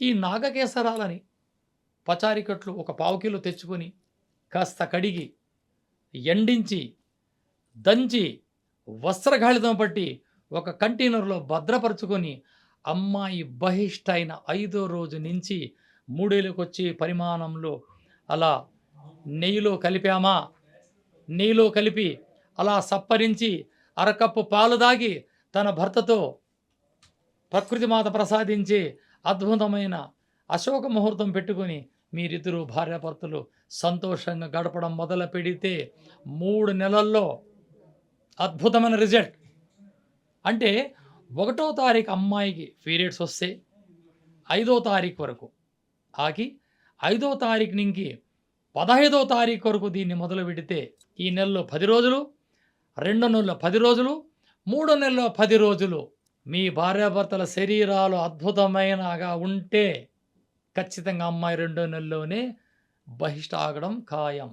ఈ నాగకేసరాలని పచారికట్లు ఒక పావు కిలో తెచ్చుకొని, కాస్త కడిగి, ఎండించి, దంచి, వస్త్రగాళితం పట్టి, ఒక కంటైనర్‌లో భద్రపరుచుకొని, అమ్మాయి బహిష్ట అయిన 5వ రోజు నుంచి మూడేళ్ళకొచ్చే పరిమాణంలో అలా నెయ్యిలో కలిపామా, నెయ్యిలో కలిపి అలా సప్పరించి, అరకప్పు పాలు తాగి, తన భర్తతో ప్రకృతి మాత ప్రసాదించే అద్భుతమైన అశోక ముహూర్తం పెట్టుకొని మీరిద్దరూ భార్యాభర్తలు సంతోషంగా గడపడం మొదలుపెడితే 3 నెలల్లో అద్భుతమైన రిజల్ట్. అంటే ఒకటో తారీఖు అమ్మాయికి పీరియడ్స్ వస్తే, ఐదో తారీఖు వరకు ఆగి, ఐదో తారీఖు నుంచి 15వ తారీఖు వరకు దీన్ని మొదలుపెడితే, ఈ నెలలో 10 రోజులు, 2 నెలల్లో 10 రోజులు, 3 నెలల్లో 10 రోజులు మీ భార్యాభర్తల శరీరాలు అద్భుతమైనగా ఉంటే, ఖచ్చితంగా అమ్మాయి రెండో నెలలోనే బహిష్ట ఆగడం ఖాయం.